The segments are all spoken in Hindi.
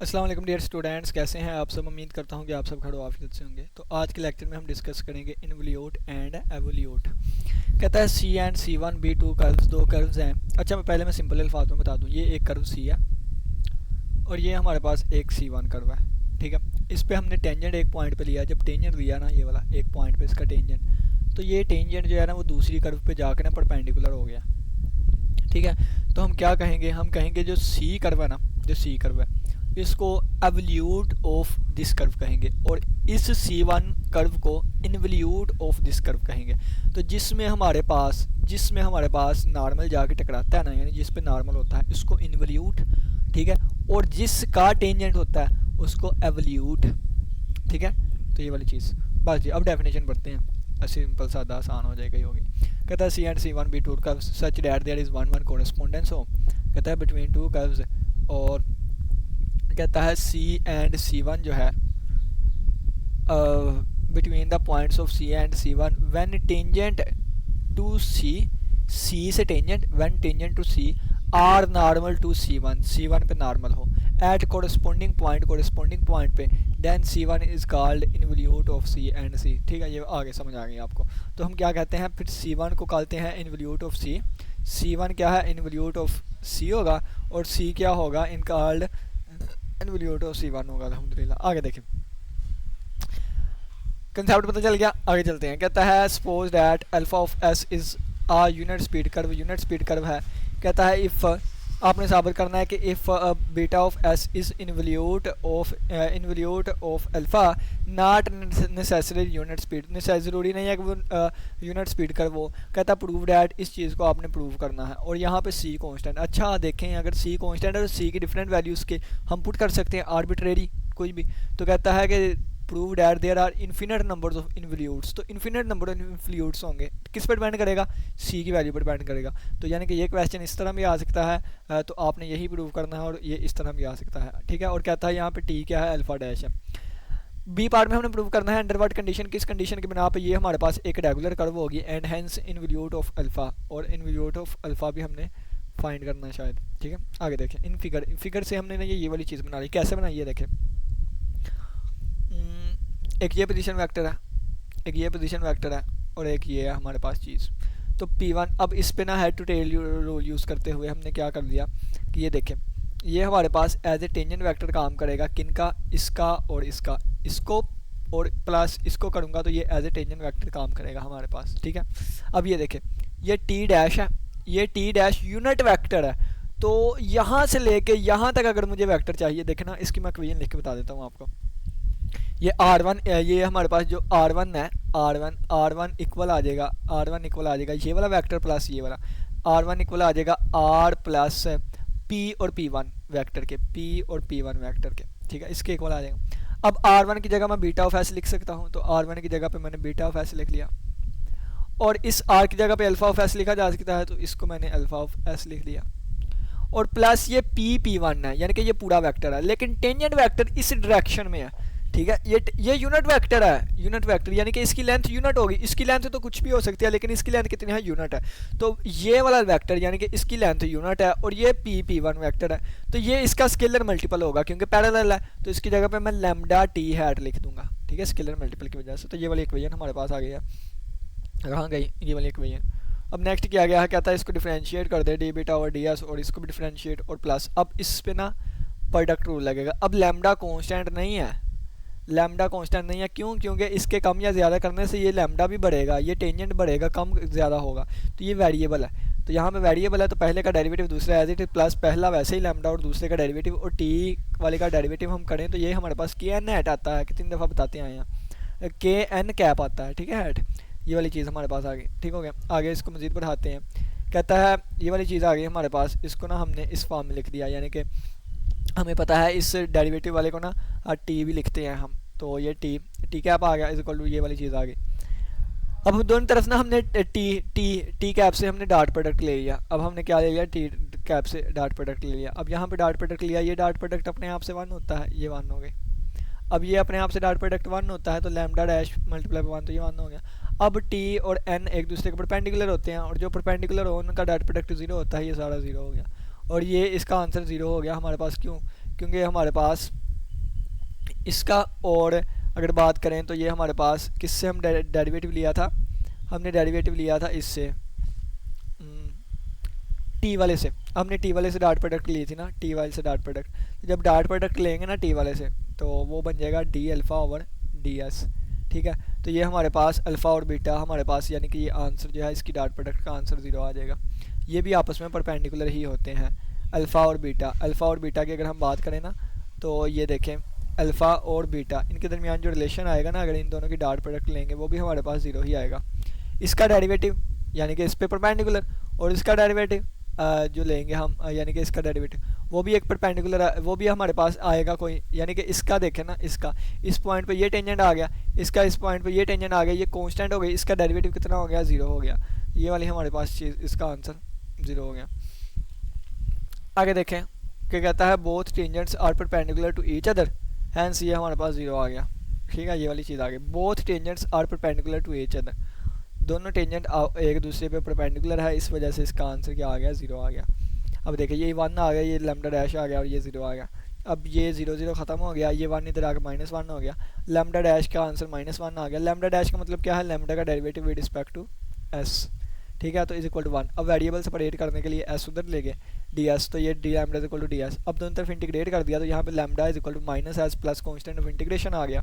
अस्सलाम वालेकुम डियर स्टूडेंट्स, कैसे हैं आप सब। उम्मीद करता हूं कि आप सब खैर आफियत से होंगे। तो आज के लेक्चर में हम डिस्कस करेंगे इन्वोल्यूट एंड एवोल्यूट। कहता है C and C one be two curves, दो कर्व्स हैं। अच्छा, मैं पहले सिंपल अल्फाज में बता दूं, ये एक कर्व सी है और ये हमारे पास एक सी वन कर्व है। ठीक है, इस पे हमने टेंजेंट एक पॉइंट पे लिया। जब टेंजेंट दिया ना, ये वाला एक पॉइंट पे इसका टेंजेंट, तो ये टेंजेंट जो है ना वो दूसरी कर्व पे जाकर ना परपेंडिकुलर हो गया। ठीक है, तो हम क्या कहेंगे, हम कहेंगे जो सी कर्व है ना, जो सी कर्व है इसको एवल्यूट ऑफ दिस कर्व कहेंगे, और इस सी वन कर्व को इनवल्यूट ऑफ दिस कर्व कहेंगे। तो जिसमें हमारे पास नॉर्मल जाके टकराता है ना, यानी जिस पे नॉर्मल होता है इसको इनवल्यूट। ठीक है, और जिसका टेंजेंट होता है उसको एवल्यूट। ठीक है, तो ये वाली चीज़ बस जी। अब डेफिनेशन पढ़ते हैं, सिंपल सादा आसान हो जाएगा, ये होगी। कहता है C and C one be two curves such that there is one one correspondence हो। कहता है बिटवीन टू कर्व्स, और कहता है सी एंड सी वन जो है between the points of C and C one when tangent to C, C से tangent, when tangent to C are normal to C one पे नॉर्मल हो एट कोरेस्पोंडिंग पॉइंट पे, then C one is called involute of C and C. ठीक है, ये आगे समझ आ गई आपको। तो हम क्या कहते हैं, फिर सी वन को कहते हैं इनवल्यूट ऑफ सी, सी वन क्या है, इनवल्यूट ऑफ सी होगा, और सी क्या होगा, इन called involute of C one होगा। अल्हम्दुलिल्लाह, आगे देखें, कंसेप्ट पता चल गया। आगे चलते हैं। कहता है suppose that alpha of S is a unit speed curve है। कहता है इफ़, आपने साबित करना है कि if beta of S is involute of alpha not necessary unit speed, ज़रूरी नहीं है कि वो यूनिट स्पीड कर्व हो। कहता है प्रूव डैट, इस चीज़ को आपने प्रूव करना है, और यहाँ पे सी कांस्टेंट। अच्छा देखें, अगर सी कांस्टेंट है तो सी की डिफरेंट वैल्यूज़ के हम पुट कर सकते हैं, आर्बिट्रेरी कोई भी। तो कहता है कि prove that there are infinite numbers of involutes, तो इन्फिनिट नंबर ऑफ इन्वल्यूट्स होंगे, किस पर डिपेंड करेगा, सी की वैल्यू पर डिपेंड करेगा। तो यानी कि ये क्वेश्चन इस तरह भी आ सकता है, तो आपने यही प्रूव करना है, और ये इस तरह भी आ सकता है। ठीक है, और कहता है यहाँ पे टी क्या है, अल्फा डैश है। बी पार्ट में हमने प्रूव करना है अंडर व्हाट कंडीशन, किस कंडीशन की बिना पे ये हमारे पास एक रेगुलर कर्व होगी एंड हेंस इनवल्यूट ऑफ अल्फा, और इनवल्यूट ऑफ अल्फा भी हमने फाइंड करना है शायद। ठीक है, आगे देखें, इन फिगर से हमने ये वाली चीज़ बना ली। कैसे बनाई है देखें, एक ये पोजीशन वेक्टर है, एक ये पोजीशन वेक्टर है, और एक ये है हमारे पास चीज़। तो P1, अब इस पे ना head to tail rule use करते हुए हमने क्या कर दिया कि ये देखें, ये हमारे पास एज ए टेंजेंट वेक्टर काम करेगा, किनका, इसका और इसका, इसको और प्लस इसको करूँगा तो ये एज ए टेंजेंट वेक्टर काम करेगा हमारे पास। ठीक है, अब ये देखें, ये टी डैश है, ये टी डैश यूनिट वेक्टर है। तो यहाँ से लेके यहाँ तक अगर मुझे वेक्टर चाहिए, देखें ना, इसकी मैं इक्वेशन लिख के बता देता हूँ आपको। ये R1, ये हमारे पास जो R1 है, R1 इक्वल आ जाएगा ये वाला वेक्टर प्लस ये वाला। R1 इक्वल आ जाएगा R प्लस P और P1 वेक्टर के, P और P1 वेक्टर के। ठीक है, इसके इक्वल आ जाएगा। अब R1 की जगह मैं बीटा ऑफ एस लिख सकता हूँ, तो R1 की जगह पे मैंने बीटा ऑफ एस लिख लिया, और इस R की जगह पे अल्फा ऑफ एस लिखा जा सकता है, तो इसको मैंने अल्फा ऑफ एस लिख लिया, और प्लस ये P1 है, यानी कि ये पूरा वेक्टर है, लेकिन टेंजेंट वेक्टर इस डायरेक्शन में है। ठीक है, ये यूनिट वेक्टर है, यूनिट वेक्टर यानी कि इसकी लेंथ यूनिट होगी, इसकी लेंथ तो कुछ भी हो सकती है, लेकिन इसकी लेंथ कितनी है, यूनिट है। तो ये वाला वेक्टर यानी कि इसकी लेंथ यूनिट है, और ये P1 वेक्टर है, तो ये इसका स्केलर मल्टीपल होगा क्योंकि पैरेलल है, तो इसकी जगह पे मैं लैम्डा टी हैट लिख दूंगा। ठीक है, स्केलर मल्टीपल की वजह से। तो ये वाली इक्वेशन हमारे पास आ गई है, कहाँ गई ये वाली इक्वेशन। अब नेक्स्ट किया गया है, कहता है इसको डिफरेंशिएट कर दे, D beta over D S, और इसको भी डिफरेंशिएट और प्लस। अब इस पे ना प्रोडक्ट रूल लगेगा। अब लैम्डा कांस्टेंट नहीं है, लैम्डा कांस्टेंट नहीं है, क्यों, क्योंकि इसके कम या ज़्यादा करने से ये लैम्डा भी बढ़ेगा, ये टेंजेंट बढ़ेगा, कम ज़्यादा होगा, तो ये वेरिएबल है। तो यहाँ पे वेरिएबल है, तो पहले का डेरिवेटिव दूसरा एज इट इज प्लस पहला वैसे ही लैम्डा, और दूसरे का डेरिवेटिव, और टी वाले का डेरिवेटिव हम करें तो ये हमारे पास के एन हैट आता है, कितनी दफ़ा बताते हैं यहाँ, के एन कैप आता है। ठीक है, हैट, ये वाली चीज़ हमारे पास आ गई। ठीक हो गया, आगे इसको मज़ीद बढ़ाते हैं। कहता है ये वाली चीज़ आ गई हमारे पास, इसको ना हमने इस फॉर्म में लिख दिया, यानी कि हमें पता है इस डेरिवेटिव वाले को ना टी भी लिखते हैं हम, तो ये टी कैप आ गया इज इक्वल टू ये वाली चीज़ आ गई। अब हम दोनों तरफ ना हमने टी कैप से हमने डॉट प्रोडक्ट ले लिया। अब हमने क्या ले लिया, टी कैप से डॉट प्रोडक्ट ले लिया। अब यहाँ पे डॉट प्रोडक्ट लिया, ये डॉट प्रोडक्ट अपने आप से 1 होता है, ये 1 हो गए। अब ये अपने आप से डॉट प्रोडक्ट 1 होता है, तो लैम्डा डैश मल्टीप्लाई 1, तो ये 1 हो गया। अब टी और एन एक दूसरे के परपेंडिकुलर होते हैं, और जो परपेंडिकुलर हो उनका डॉट प्रोडक्ट 0 होता है, ये सारा 0 हो गया, और ये इसका आंसर 0 हो गया हमारे पास। क्यों, क्योंकि हमारे पास इसका, और अगर बात करें तो ये हमारे पास किससे हम डेरिवेटिव लिया था, हमने डेरिवेटिव लिया था इससे टी वाले से, हमने टी वाले से डॉट प्रोडक्ट ली थी ना, टी वाले से डॉट प्रोडक्ट। तो जब डॉट प्रोडक्ट लेंगे ना टी वाले से तो वो बन जाएगा D alpha over D S. ठीक है, तो ये हमारे पास अल्फ़ा और बीटा हमारे पास, यानी कि ये आंसर जो है इसकी डॉट प्रोडक्ट का आंसर 0 आ जाएगा। ये भी आपस में परपेंडिकुलर ही होते हैं अल्फ़ा और बीटा। अल्फ़ा और बीटा की अगर हम बात करें ना तो ये देखें अल्फ़ा और बीटा इनके दरमियान जो रिलेशन आएगा ना, अगर इन दोनों की डॉट प्रोडक्ट लेंगे वो भी हमारे पास 0 ही आएगा। इसका डेरिवेटिव यानी कि इस पे परपेंडिकुलर, और इसका डेरिवेटिव जो लेंगे हम यानी कि इसका डेरिवेटिव वो भी एक परपेंडिकुलर, वो भी हमारे पास आएगा कोई, यानी कि इसका देखें ना, इसका इस पॉइंट पे ये टेंजेंट आ गया, इसका इस पॉइंट पे ये टेंजेंट आ गया, ये कांस्टेंट हो गई, इसका डेरिवेटिव कितना हो गया, 0 हो गया। ये वाली हमारे पास चीज़, इसका आंसर 0 हो गया। आगे देखें क्या कहता है, both tangents are perpendicular to each other, hence ये हमारे पास 0 आ गया। ठीक है, ये वाली चीज़ आ गई, both tangents are perpendicular to each other, दोनों टेंजेंट एक दूसरे पे परपेंडिकुलर है, इस वजह से इसका आंसर क्या आ गया, 0 आ गया। अब देखिए ये 1 आ गया, ये लैम्डा डैश आ गया और ये 0 आ गया। अब ये 0 0 ख़त्म हो गया, ये 1 इधर आकर -1 हो गया, लैम्डा डैश का आंसर -1 आ गया। लैम्डा डैश का मतलब क्या है, लैम्डा का derivative with respect to S. ठीक है, तो इज इक्वल टू 1। अब वेरिएबल सेपरेट करने के लिए एस उधर ले गए डी एस, तो ये D lambda is equal to D S. अब दोनों तरफ इंटीग्रेट कर दिया तो यहाँ पे lambda is equal to minus S plus constant of integration आ गया,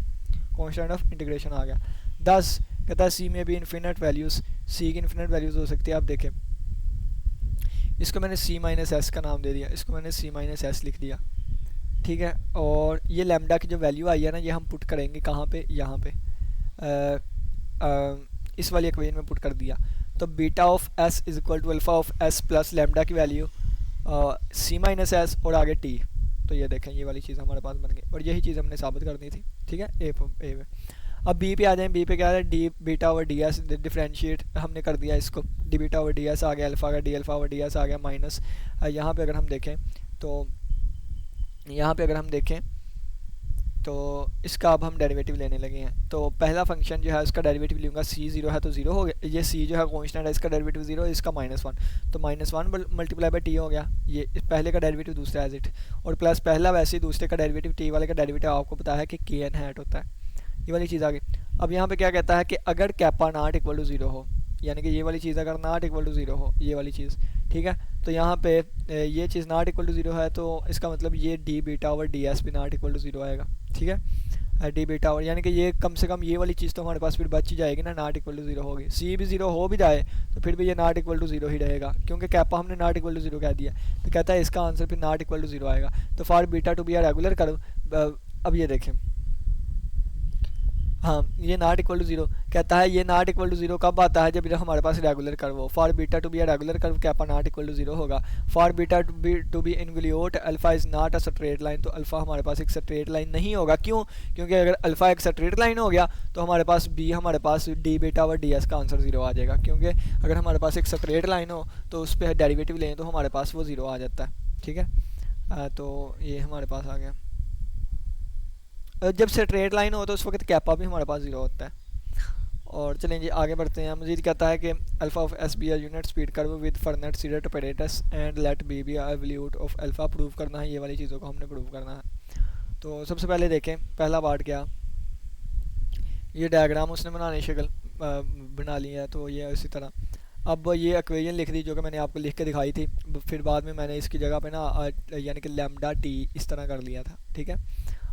कॉन्स्टेंट ऑफ इंटीग्रेशन आ गया। 10 कहता है सी में भी इन्फिनिट वैल्यूज़, सी की इन्फिनिट वैल्यूज़ हो सकती है। आप देखें इसको मैंने सी माइनस एस का नाम दे दिया, इसको मैंने सी माइनस एस लिख दिया। ठीक है, और ये लैम्डा की जो वैल्यू आई है ना, ये हम पुट करेंगे कहाँ पे, यहाँ पे इस वाली इक्वेशन में पुट कर दिया। तो beta of S is equal to alpha of S plus lambda की वैल्यू सी माइनस एस और आगे टी। तो ये देखें ये वाली चीज़ हमारे पास बन गई, और यही चीज़ हमने साबित करनी थी। ठीक है, ए पे। अब बी पे आ जाएं, बी पे क्या है, D beta over D S differentiate हमने कर दिया इसको, D beta over D S आ गया, अल्फ़ा का D alpha over D S आ गया माइनस। यहाँ पे अगर हम देखें तो यहाँ पे अगर हम देखें तो इसका अब हम डेरिवेटिव लेने लगे हैं। तो पहला फंक्शन जो है उसका डेरिवेटिव लूँगा, सी 0 है तो 0 हो गया, ये सी जो है कॉन्स्टेंट है, इसका डेरिवेटिव 0 है, इसका -1 तो -1 मल्टीप्लाई बाई टी हो गया, ये पहले का डेरिवेटिव दूसरा एज इट, और प्लस पहला वैसे ही दूसरे का डेरिवेटिव, टी वाले का डेरिवेटिव आपको पता है कि के एन हैट होता है। ये वाली चीज़ आ गई। अब यहाँ पे क्या कहता है कि अगर कैपा नॉट इक्वल टू 0 हो, यानी कि ये वाली चीज़ अगर नॉट इक्वल टू 0 हो, ये वाली चीज़, ठीक है, तो यहाँ पे ये चीज़ नॉट इक्वल टू 0 है, तो इसका मतलब ये D beta over D S भी नॉट इक्वल टू 0 आएगा। ठीक है, डी बीटा ओवर, यानी कि ये कम से कम ये वाली चीज़ तो हमारे पास फिर बच ही जाएगी ना, नॉट इक्वल टू 0 होगी। सी भी 0 हो भी जाए तो फिर भी ये नॉट इक्वल टू 0 ही रहेगा, क्योंकि कैपा हमने नॉट इक्वल टू 0 कह दिया, तो कहता है इसका आंसर फिर नॉट इक्वल टू 0 आएगा। तो for beta to be a regular करो। अब ये देखें, हाँ ये नॉट इक्वल टू 0 कहता है, ये नॉट इक्वल टू 0 कब आता है, जब हमारे पास रेगुलर कर्व हो। For beta to be regular curve kappa not equal to 0 होगा। For beta to be involute alpha is not a straight line, तो अल्फा हमारे पास एक स्ट्रेट लाइन नहीं होगा। क्यों? क्योंकि अगर अल्फा एक स्ट्रेट लाइन हो गया तो हमारे पास बी, हमारे पास डी बीटा और डी एस का आंसर 0 आ जाएगा, क्योंकि अगर हमारे पास एक स्ट्रेट लाइन हो तो उस पर डेरिवेटिव लें तो हमारे पास वो 0 आ जाता है। ठीक है, तो ये हमारे पास आ गया। जब स्ट्रेट लाइन हो तो उस वक्त कैपा भी हमारे पास 0 होता है। और चलें जी आगे बढ़ते हैं। मजीद कहता है कि alpha of S be unit speed curve with Frenet seeded operators and let B be evolute of alpha prove करना है। ये वाली चीज़ों को हमने प्रूव करना है। तो सबसे पहले देखें पहला पार्ट क्या, ये डायग्राम उसने बनाने शक्ल बना ली है, तो ये इसी तरह अब ये इक्वेशन लिख दी जो कि मैंने आपको लिख के दिखाई थी, फिर बाद में मैंने इसकी जगह पे ना यानी कि लैम्डा टी इस तरह कर लिया था। ठीक है,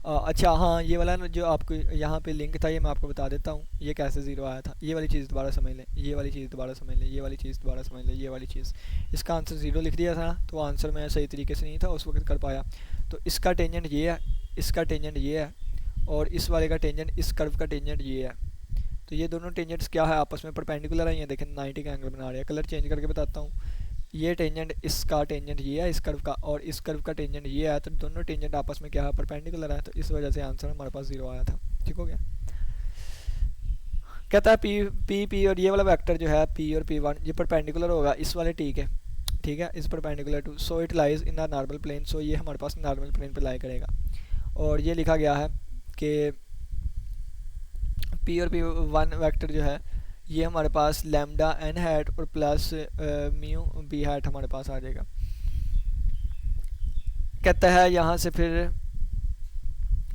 अच्छा हाँ, ये वाला जो आपको यहाँ पे लिंक था ये मैं आपको बता देता हूँ, ये कैसे 0 आया था। ये वाली चीज़ दोबारा समझ लें, ये वाली चीज़ दोबारा समझ लें, ये वाली चीज़ दोबारा समझ लें, ये वाली चीज़, इसका आंसर 0 लिख दिया था, तो आंसर मैं सही तरीके से नहीं था उस वक्त कर पाया। तो इसका टेंजेंट ये है, इसका टेंजेंट ये है, और इस वाले का टेंजेंट, इस कर्व का टेंजेंट ये है। तो ये दोनों टेंजेंट्स क्या है, आपस में परपेंडिकुलर है। ये देखें 90 का एंगल बना रहे हैं। कलर चेंज करके बताता हूँ, ये टेंजेंट, इसका टेंजेंट ये है इस कर्व का, और इस कर्व का टेंजेंट ये है, तो दोनों टेंजेंट आपस में क्या है, परपेंडिकुलर है। तो इस वजह से आंसर हमारे पास 0 आया था। ठीक हो गया। कहता है पी और ये वाला वेक्टर जो है पी और P1 ये परपेंडिकुलर होगा इस वाले टी के। ठीक है, इस perpendicular to, so it lies in the normal plane, so ये हमारे पास नॉर्मल प्लेन पे लाई करेगा। और ये लिखा गया है कि पी और P1 वेक्टर जो है ये हमारे पास लैम्डा एन हैट और प्लस म्यू बी हैट हमारे पास आ जाएगा। कहता है यहाँ से फिर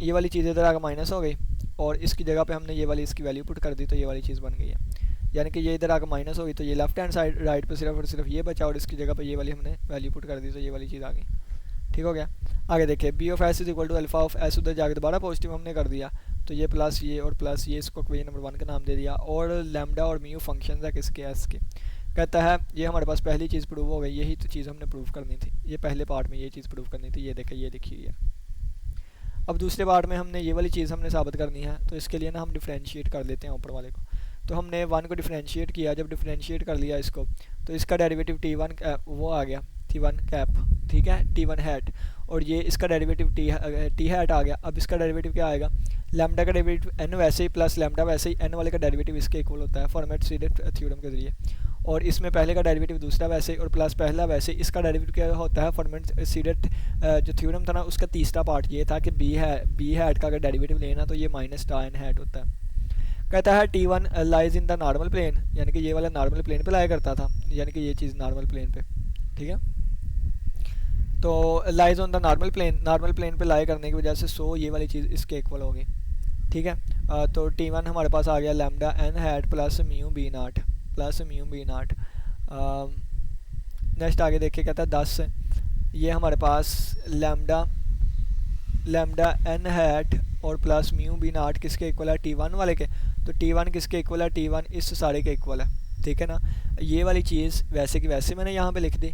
ये वाली चीज़ इधर आकर माइनस हो गई और इसकी जगह पे हमने ये वाली इसकी वैल्यू पुट कर दी तो ये वाली चीज़ बन गई है। यानी कि ये इधर आकर माइनस हो गई तो ये लेफ्ट हैंड साइड राइट पे सिर्फ और सिर्फ ये बचा और इसकी जगह पे ये वाली हमने वैल्यू पुट कर दी तो ये वाली चीज़ आ गई। ठीक हो गया। आगे देखिए B of S is equal to alpha of S, उधर जाकर दोबारा पॉजिटिव हमने कर दिया तो ये प्लस ये और प्लस ये, इसको क्वेश्चन नंबर 1 का नाम दे दिया। और लैम्डा और म्यू फंक्शन है किसके, एस के। कहता है ये हमारे पास पहली चीज़ प्रूव हो गई, यही तो चीज़ हमने प्रूव करनी थी, ये पहले पार्ट में ये चीज़ प्रूव करनी थी, ये देखे ये लिखी हुई है। अब दूसरे पार्ट में हमने ये वाली चीज़ हमने साबित करनी है तो इसके लिए ना हम डिफ्रेंशिएट कर लेते हैं ऊपर वाले को। तो हमने 1 को डिफ्रेंशिएट किया, जब डिफ्रेंशिएट कर लिया इसको तो इसका डेरिवेटिव T1 वो आ गया T1 कैप, ठीक है, T1 हैट, और ये इसका डेरिवेटिव T हैट आ गया। अब इसका डेरिवेटिव क्या आएगा, लैम्डा का डेरिवेटिव n वैसे ही प्लस लैम्डा वैसे ही, n वाले का डेरिवेटिव इसके इक्वल होता है फॉर्मेट-सीडेड थ्योरम के जरिए। और इसमें पहले का डेरिवेटिव दूसरा वैसे ही और प्लस पहला वैसे ही, इसका डेरिवेटिव क्या होता है फॉर्मेट-सीडेड जो थ्योरम था ना उसका तीसरा पार्ट ये था कि बी हैट का अगर डेरिवेटिव लेना तो ये माइनस tan हैट होता है। कहता है T1 lies in the normal plane, यानी कि ये वाला नॉर्मल प्लेन पे लाया करता था, यानी कि ये चीज़ नॉर्मल प्लेन पे, ठीक है। तो lies on the normal plane पे लाया करने की वजह से सो ये वाली चीज़ इसके इक्वल होगी, ठीक है। तो T1 हमारे पास आ गया lambda n hat plus mu B naught next आगे देखिए कहता है 10, ये हमारे पास लैम्डा n हैट और प्लस म्यू बी नाट किसके इक्वल है, T1 वाले के। तो T1 किसके इक्वल है, T1 इस सारे के इक्वल है, ठीक है ना। ये वाली चीज़ वैसे की वैसे मैंने यहाँ पे लिख दी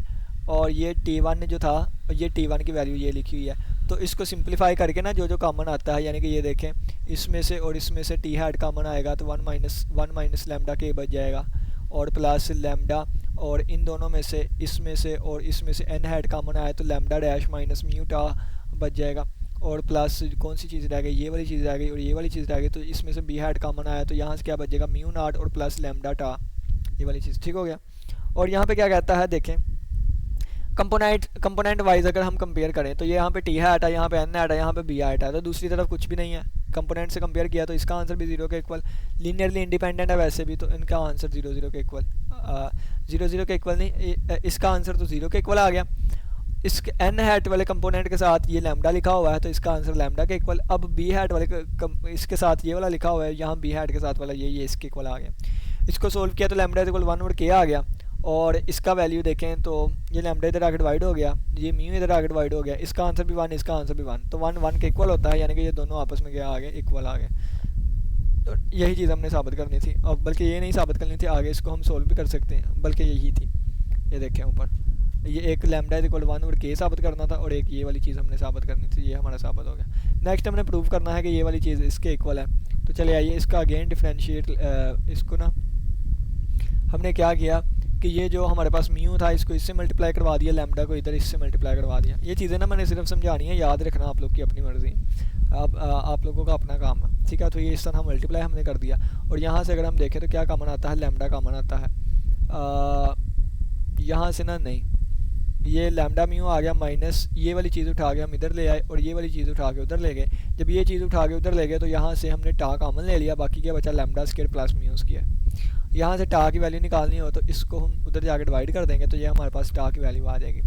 और ये T1 जो था ये T1 की वैल्यू ये लिखी हुई है। तो इसको सिंप्लीफाई करके ना जो जो कॉमन आता है, यानी कि ये देखें इसमें से और इसमें से T हैट कॉमन आएगा तो 1 माइनस लैम्डा के बच जाएगा और प्लस लैम्डा, और इन दोनों में से इसमें से और इसमें से n हैट कॉमन आया तो लैम्डा डैश माइनस म्यू टा बच जाएगा और प्लस कौन सी चीज़ रह गई, ये वाली चीज़ रह गई और ये वाली चीज़ रह गई। तो इसमें से बी हैट कॉमन आया तो यहाँ से क्या बचेगा, म्यू नाट और प्लस लैम्डा टा, ये वाली चीज़, ठीक हो गया। और यहाँ पे क्या कहता है देखें कंपोनेंट वाइज अगर हम कंपेयर करें तो ये यहाँ पे टी हैट है, यहाँ पे एन हैट है, यहाँ पे बी हैट है, तो दूसरी तरफ कुछ भी नहीं है। कंपोनेंट से कंपेयर किया तो इसका आंसर भी 0 के इक्वल, लीनियरली इंडिपेंडेंट है वैसे भी तो इनका आंसर 0 के इक्वल, 0 के इक्वल नहीं, इसका आंसर तो 0 के इक्वल आ गया। इस एन हैट वाले कंपोनेंट के साथ ये लैम्डा लिखा हुआ है तो इसका आंसर लैम्डा के इक्वल। अब बी हैट वाले इसके साथ ये वाला लिखा हुआ है, यहाँ बी हैट के साथ वाला ये इसके इक्वल आ गया। इसको सोल्व किया तो लैम्डा इक्वल 1 और के आ गया और इसका वैल्यू देखें तो ये लैम्डा इधर आगे डिवाइड हो गया, ये म्यू इधर आगे डिवाइड हो गया, इसका आंसर भी 1 इसका आंसर भी 1, तो 1 के इक्वल होता है, यानी कि ये दोनों आपस में क्या आ गए, इक्वल आ गए। तो यही चीज़ हमने साबित करनी थी, और बल्कि ये नहीं साबित करनी थी, आगे इसको हम सोल्व भी कर सकते हैं, बल्कि यही थी। ये देखें ऊपर ये एक लैम्डा इक्वल 1 और के साबित करना था और एक ये वाली चीज़ हमने साबित करनी थी, ये हमारा साबित हो गया। नेक्स्ट हमने प्रूव करना है कि ये वाली चीज़ इसके इक्वल है। तो चले आइए इसका अगेन डिफ्रेंशिएट, इसको ना हमने क्या किया कि ये जो हमारे पास म्यू था इसको इससे मल्टीप्लाई करवा दिया, लैम्डा को इधर इससे मल्टीप्लाई करवा दिया। ये चीज़ें ना मैंने सिर्फ समझानी है, याद रखना आप लोग की अपनी मर्ज़ी, आप लोगों का अपना काम है, ठीक है। तो ये इस तरह मल्टीप्लाई हमने कर दिया और यहाँ से अगर हम देखें तो क्या कॉमन आता है, लैम्डा कॉमन आता है। यहाँ से ना नहीं, ये लैम्डा म्यू आ गया माइनस ये वाली चीज़ उठा के हम इधर ले आए और ये वाली चीज़ उठा के उधर ले गए। जब ये चीज़ उठा के उधर ले गए तो यहाँ से हमने टा कॉमन ले लिया, बाकी क्या बचा lambda square plus mu square. यहाँ से टा की वैल्यू निकालनी हो तो इसको हम उधर जाके डिवाइड कर देंगे तो ये हमारे पास टा की वैल्यू आ जाएगी,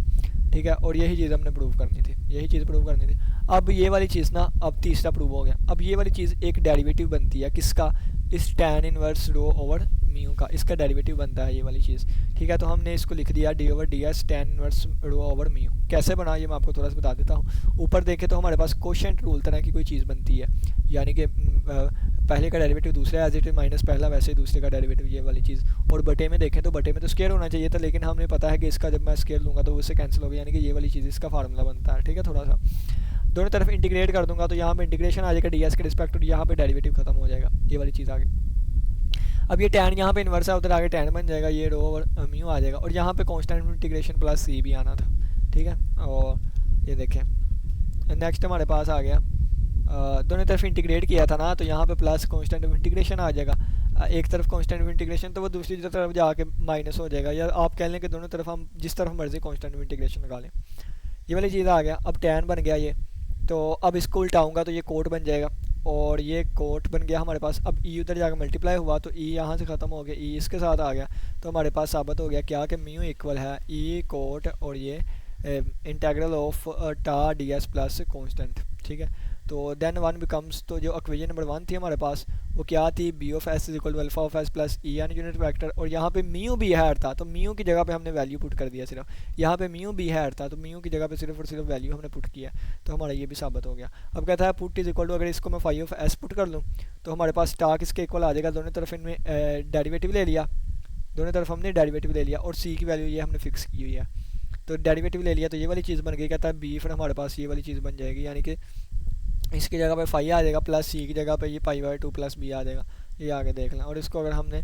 ठीक है। और यही चीज़ हमने प्रूव करनी थी, यही चीज़ प्रूव करनी थी। अब ये वाली चीज़ ना अब तीसरा प्रूव हो गया। अब ये वाली चीज़ एक डेरिवेटिव बनती है किसका, इस tan inverse rho over mu का, इसका डेरिवेटिव बनता है ये वाली चीज़, ठीक है। तो हमने इसको लिख दिया D over D S tan inverse rho over mu. कैसे बना ये मैं आपको थोड़ा सा बता देता हूँ। ऊपर देखें तो हमारे पास कोशेंट रूल तरह की कोई चीज़ बनती है, यानी कि पहले का डेरिवेटिव दूसरा एज इट इज माइनस पहला वैसे ही दूसरे का डेरिवेटिव ये वाली चीज़। और बटे में देखें तो बटे में तो स्केयर होना चाहिए था, लेकिन हमने पता है कि इसका जब मैं स्केयर लूँगा तो उससे कैंसिल होगा, यानी कि ये वाली चीज़ इसका फार्मूला बनता है, ठीक है। थोड़ा सा दोनों तरफ इंटीग्रेट कर दूंगा तो यहाँ पे इंटीग्रेशन आ जाएगा डी एस के रिस्पेक्ट और यहाँ पे डेरिवेटिव खत्म हो जाएगा, ये वाली चीज़ आगे। अब ये tan यहाँ पे इन्वर्स है, उधर आगे tan बन जाएगा, ये रो ओवर म्यू आ जाएगा और यहाँ पे कांस्टेंट इंटीग्रेशन प्लस सी भी आना था, ठीक है। और ये देखें नेक्स्ट हमारे पास आ गया, दोनों तरफ इंटीग्रेट किया था ना तो यहाँ पे प्लस कांस्टेंट ऑफ इंटीग्रेशन आ जाएगा। एक तरफ कांस्टेंट ऑफ इंटीग्रेशन तो वो दूसरी तरफ जाके माइनस हो जाएगा, या आप कह लें कि दोनों तरफ हम जिस तरफ मर्जी कांस्टेंट ऑफ इंटीग्रेशन लगा लें, ये वाली चीज़ आ गया। अब tan बन गया ये, तो अब इसको उल्टाऊँगा तो ये कोट बन जाएगा और ये कोट बन गया हमारे पास। अब ई उधर जाकर मल्टीप्लाई हुआ तो ई यहाँ से ख़त्म हो गया, ई इसके साथ आ गया, तो हमारे पास साबित हो गया क्या कि म्यू इक्वल है ई कोट और ये इंटेग्रल ऑफ टा डी एस प्लस कॉन्स्टेंट, ठीक है। तो देन वन बिकम्स, तो जो इक्वेशन नंबर 1 थी हमारे पास वो क्या थी, B of S is equal to alpha of S plus E N unit vector, और यहाँ पे म्यू बी हैड था तो म्यू की जगह पे हमने वैल्यू पुट कर दिया सिर्फ, यहाँ पे म्यू बी हैड था तो म्यू की जगह पे सिर्फ और सिर्फ वैल्यू हमने पुट किया, तो हमारा ये भी साबित हो गया। अब कहता है पुट इज इक्वल टू, अगर इसको मैं फाई ऑफ एस पुट कर लूँ तो हमारे पास टा किसके इक्वल आ जाएगा, दोनों तरफ इनमें डेरिवेटिव ले लिया, दोनों तरफ हमने डेरिवेटिव ले लिया, और सी की वैल्यू ये हमने फिक्स की हुई है, तो डेरिवेटिव ले लिया तो ये वाली चीज़ बन गई। कहता है बी फिर हमारे पास ये वाली चीज़ बन जाएगी, यानी कि इसकी जगह पे फाई आ जाएगा प्लस सी की जगह पे ये पाई बाई 2 प्लस बी आ जाएगा, ये आगे देख लें। और इसको अगर हमने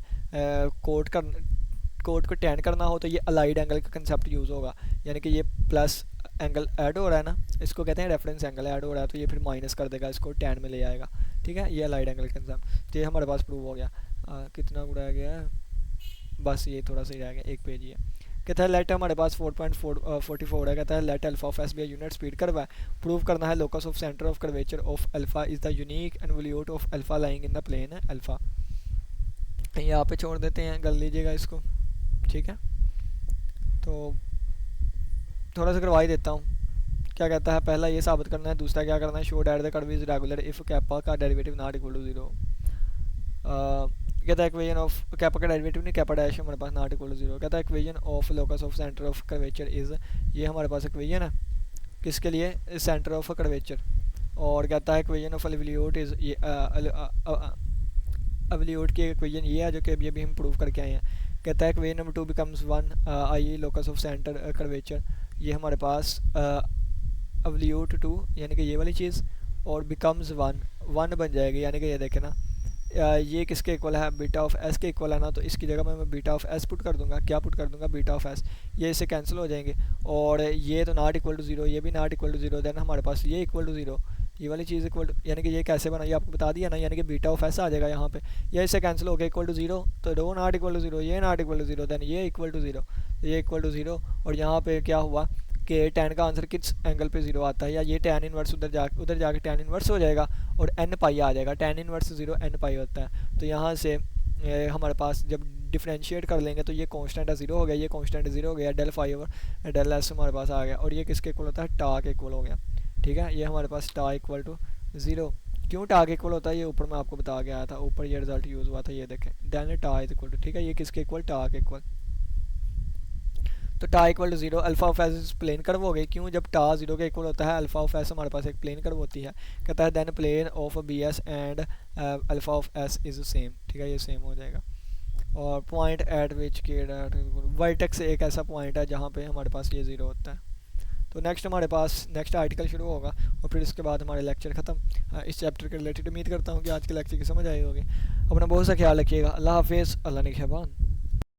कोट को टेन करना हो तो ये अलाइड एंगल का कंसेप्ट यूज़ होगा, यानी कि ये प्लस एंगल ऐड हो रहा है ना, इसको कहते हैं रेफरेंस एंगल ऐड हो रहा है, तो ये फिर माइनस कर देगा, इसको टेन में ले आएगा, ठीक है। ये अलाइड एंगल कंसेप्ट, तो ये हमारे पास प्रूव हो गया। कितना रह गया है, बस ये थोड़ा सा ही रह गया, एक पेज ही है। कहता है लेट हमारे पास 4.44 है, कहता है let alpha of S be unit speed curve है, प्रूव करना है locus of centre of curvature of alpha is the unique involute of alpha lying in the plane alpha. यहाँ पे छोड़ देते हैं, कर लीजिएगा इसको, ठीक है। तो थोड़ा सा करवा ही देता हूँ, क्या कहता है, पहला ये साबित करना है, दूसरा क्या करना है, show that the curve is regular if kappa का डेरिवेटिव नॉट इक्वल टू 0। कहता है इक्वेशन ऑफ कैपा का डेरिवेटिव नहीं, कैपा डैश हमारे पास नॉट इक्वल टू 0। कहता है equation of locus of centre of curvature is, ये हमारे पास इक्वेशन है किसके लिए, सेंटर ऑफ कर्वेचर। और कहता है इक्वेशन ऑफ एवल्यूट इज, ये एवल्यूट की इक्वेशन ये है जो कि अभी हम प्रूव करके आए हैं। कहता है equation number 2 becomes 1 I locus of centre curvature, ये हमारे पास एवल्यूट 2 यानी कि ये वाली चीज़, और बिकम्स 1 बन जाएगी, यानी कि ये देखें ना, ये किसके इक्वल है, बीटा ऑफ एस के इक्वल है ना, तो इसकी जगह मैं बीटा ऑफ एस पुट कर दूंगा, क्या पुट कर दूंगा, बीटा ऑफ एस, ये इससे कैंसिल हो जाएंगे, और ये तो नॉट इक्वल टू 0, ये भी नॉट इक्वल टू 0, देन हमारे पास ये इक्वल टू 0, ये वाली चीज़ इक्वल टू, यानी कि ये कैसे बना, ये आपको बता दिया ना, यानी कि बीटा ऑफ एस आ जाएगा यहाँ पे, ये इससे कैंसिल हो गया इक्वल टू 0, तो दो नॉट इक्वल टू 0, ये नॉट इक्वल टू 0, देन ये इक्वल टू 0, ये इक्वल टू 0, और यहाँ पे क्या हुआ कि टेन का आंसर किस एंगल पे 0 आता है, या ये टेन इनवर्स उधर जाके टेन इनवर्स हो जाएगा और एन पाई आ जाएगा, टेन इनवर्स 0 एन पाई होता है। तो यहाँ से हमारे पास जब डिफ्रेंशिएट कर लेंगे तो ये कांस्टेंट है 0 हो गया, ये कांस्टेंट 0 हो गया, del phi over del S हमारे पास आ गया, और ये किसके इक्वल होता है, टा के इक्वल हो गया, ठीक है। ये हमारे पास टा इक्वल टू 0, क्यों टा के इक्वल होता है ये ऊपर मैं आपको बता के आया था, ऊपर ये रिजल्ट यूज़ हुआ था, ये देखें देन टा इज इक्वल टू, ठीक है, ये किसके इक्वल, टा के इक्वल। तो tau equal to 0, alpha of S plane curve हो गई, क्यों, जब टा 0 के इक्वल होता है, अल्फा ऑफ एस हमारे पास एक प्लेन कर्व होती है। कहता है then plane of B S and alpha of S is same, ठीक है, ये सेम हो जाएगा। और पॉइंट एट विच के वर्टेक्स एक ऐसा पॉइंट है जहाँ पे हमारे पास ये 0 होता है। तो नेक्स्ट हमारे पास नेक्स्ट आर्टिकल शुरू होगा, और फिर इसके बाद हमारे लेक्चर ख़त्म। इस चैप्टर के रिलेटेड उम्मीद करता हूँ कि आज के लेक्चर की समझ आई होगी। अपना बहुत सा ख्याल रखिएगा, अल्लाह हाफिज़, अल्लाह निगहबान।